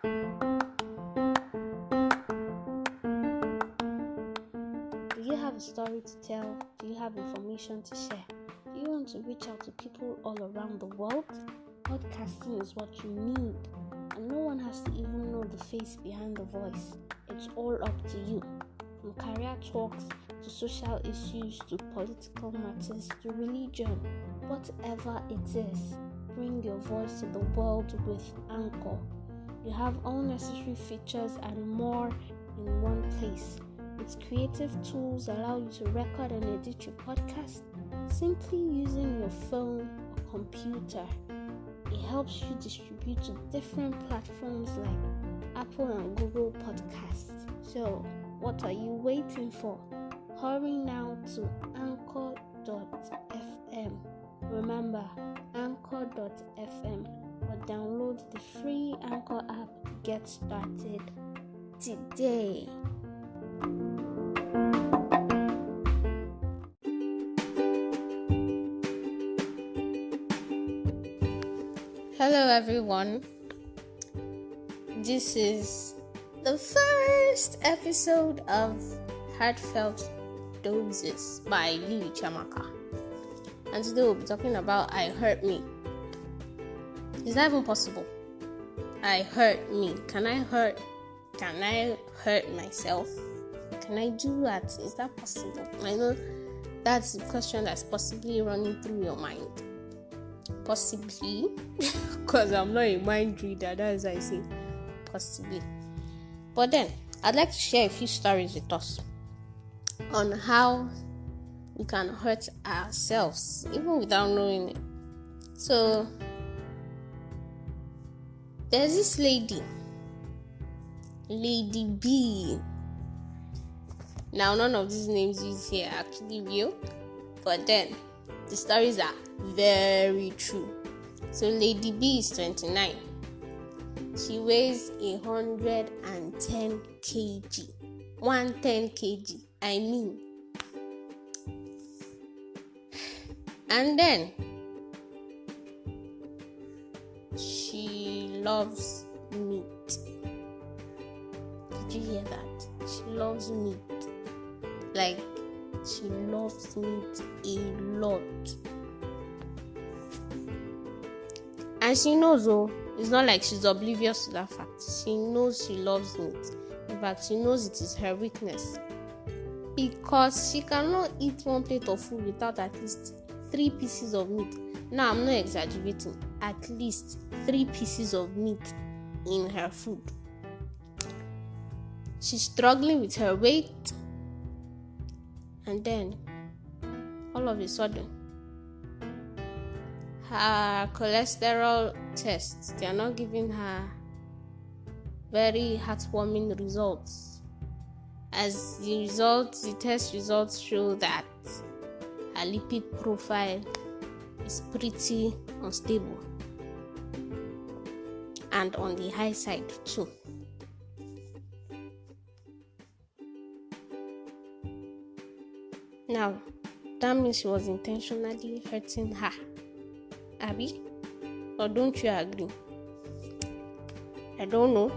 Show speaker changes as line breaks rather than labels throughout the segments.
Do you have a story to tell? Do you have information to share? Do you want to reach out to people all around the world? Podcasting is what you need, and no one has to even know the face behind the voice. It's all up to you. From career talks to social issues to political matters to religion, whatever it is, bring your voice to the world with Anchor. You have all necessary features and more in one place. Its creative tools allow you to record and edit your podcast simply using your phone or computer. It helps you distribute to different platforms like Apple and Google Podcasts. So, what are you waiting for? Hurry now to anchor.fm. Remember, anchor.fm, or download the free Anchor app to get started today. Hello everyone, this is the first episode of Heartfelt Doses by Lily Chamaka, and today we'll be talking about I Hurt Me. Is that even possible? I hurt me. Can I hurt myself? Can I do that? Is that possible? I know that's the question that's possibly running through your mind. Possibly, because I'm not a mind reader, that's why I say possibly. But then, I'd like to share a few stories with us on how we can hurt ourselves, even without knowing it. So, there's this lady, Lady B. Now, none of these names used here are actually real, but then the stories are very true. So Lady B is 29. She weighs 110 kg. 110 kg. I mean. And then she loves meat. Did you hear that? She loves meat. Like, she loves meat a lot. And she knows, it's not like she's oblivious to that fact. She knows she loves meat. In fact, she knows it is her weakness. Because she cannot eat one plate of food without at least 3 pieces of meat. Now, I'm not exaggerating. At least 3 pieces of meat in her food. She's struggling with her weight. And then, all of a sudden, her cholesterol tests, they are not giving her very heartwarming results. As the test results show that her lipid profile is pretty unstable and on the high side too. Now, that means she was intentionally hurting her. Abby? Or don't you agree? I don't know.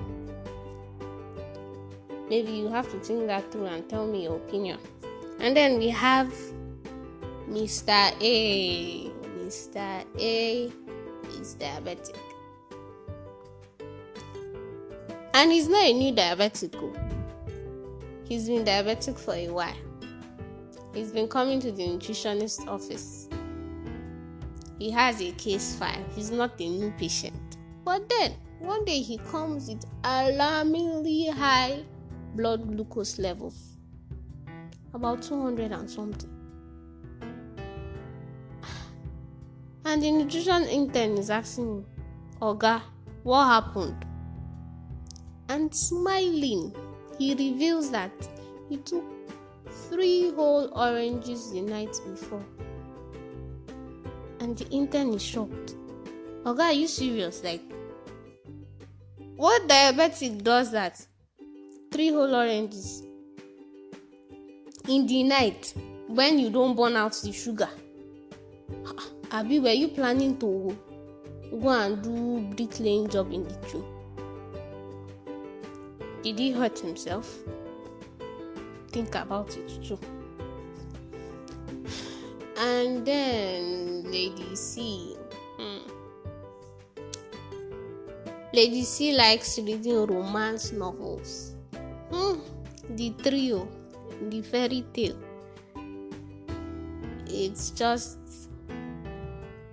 Maybe you have to think that through and tell me your opinion. And then we have Mr. A. Mr. A is diabetic. And he's not a new diabetic. He's been diabetic for a while. He's been coming to the nutritionist office. He has a case file. He's not a new patient. But then, one day he comes with alarmingly high blood glucose levels. About 200 and something. And the nutrition intern is asking him, Oga, what happened? And smiling, he reveals that he took 3 whole oranges the night before. And the intern is shocked. Oga, are you serious? Like, what diabetic does that? 3 whole oranges in the night when you don't burn out the sugar. Abi, were you planning to go and do bricklaying job in the tree? Did he hurt himself? Think about it too. And then Lady C. Lady C likes reading romance novels. The trio, the fairy tale. It's just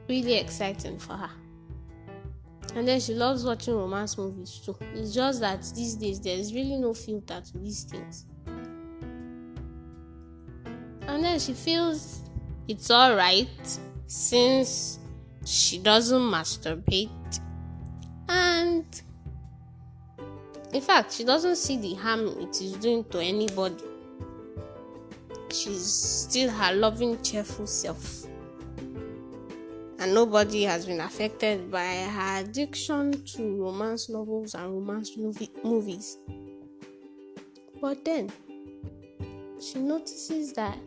really exciting for her. And then she loves watching romance movies too. It's just that these days there's really no filter to these things. And then she feels it's alright since she doesn't masturbate. And in fact, she doesn't see the harm it is doing to anybody. She's still her loving, cheerful self. And nobody has been affected by her addiction to romance novels and romance movies. But then, she notices that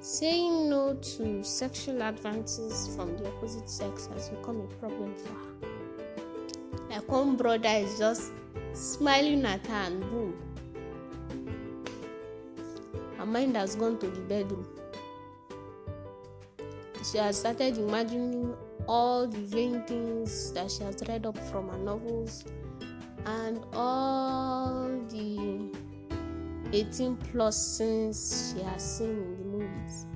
saying no to sexual advances from the opposite sex has become a problem for her. Like one brother is just smiling at her and boom, her mind has gone to the bedroom. She has started imagining all the vain things that she has read up from her novels and all the 18 plus scenes she has seen in the movies.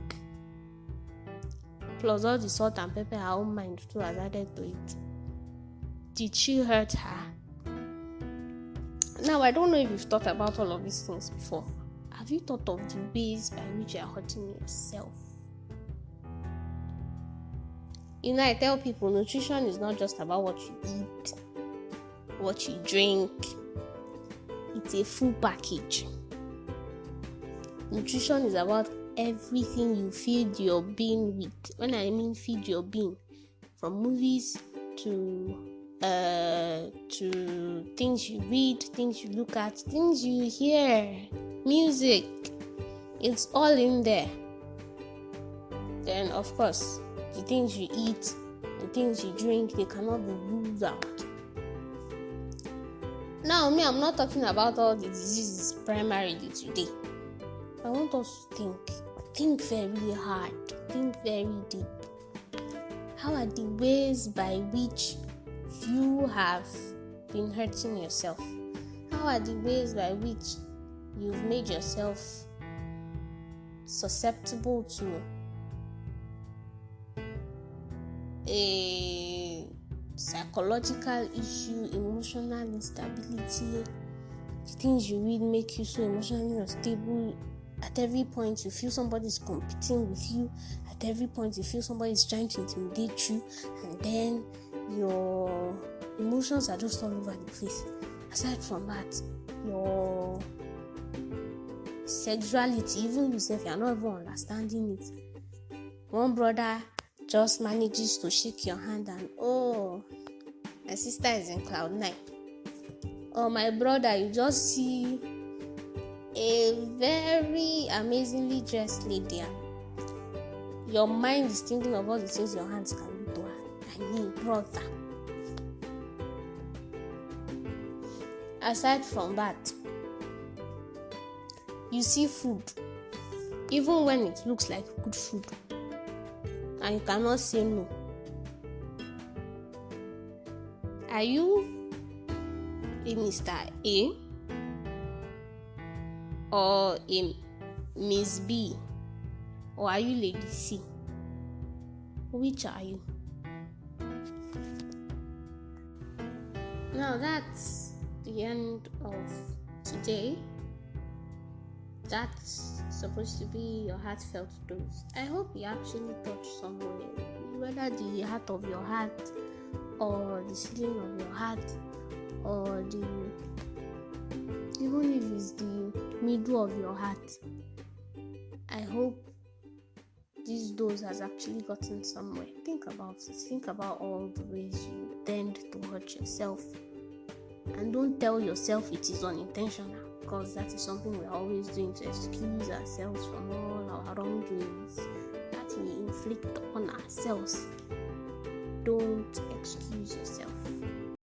Plus all the salt and pepper her own mind too has added to it. Did she hurt her? Now, I don't know if you've thought about all of these things before. Have you thought of the ways by which you are hurting yourself? I tell people nutrition is not just about what you eat, what you drink. It's a full package. Nutrition is about everything you feed your being with. When I mean feed your being, from movies to things you read, things you look at, things you hear, music. It's all in there. Then, of course, the things you eat, the things you drink, they cannot be ruled out. Now, I'm not talking about all the diseases primarily today. I want us to think very hard, think very deep. How are the ways by which you have been hurting yourself? How are the ways by which you've made yourself susceptible to a psychological issue, emotional instability? The things you read make you so emotionally unstable. At every point you feel somebody's competing with you. At every point you feel somebody's trying to intimidate you, and then your emotions are just all over the place. Aside from that, your sexuality, even yourself, you're not even understanding it. One brother just manages to shake your hand and, oh, my sister is in cloud 9. Or my brother, you just see a very amazingly dressed lady. Your mind is thinking of all the things your hands can do to her. I mean, brother. Aside from that, you see food, even when it looks like good food, and you cannot say no. Are you a Mr. A or a Miss B, or are you Lady C? Which are you? Now that's the end of today. That's supposed to be your heartfelt dose. I hope you actually touch someone, whether the heart of your heart or the ceiling of your heart, or even if it's the middle of your heart. I hope this dose has actually gotten somewhere. Think about it. Think about all the ways you tend to hurt yourself, and don't tell yourself it is unintentional, because that is something we're always doing to excuse ourselves from all our wrongdoings that we inflict on ourselves. Don't excuse yourself.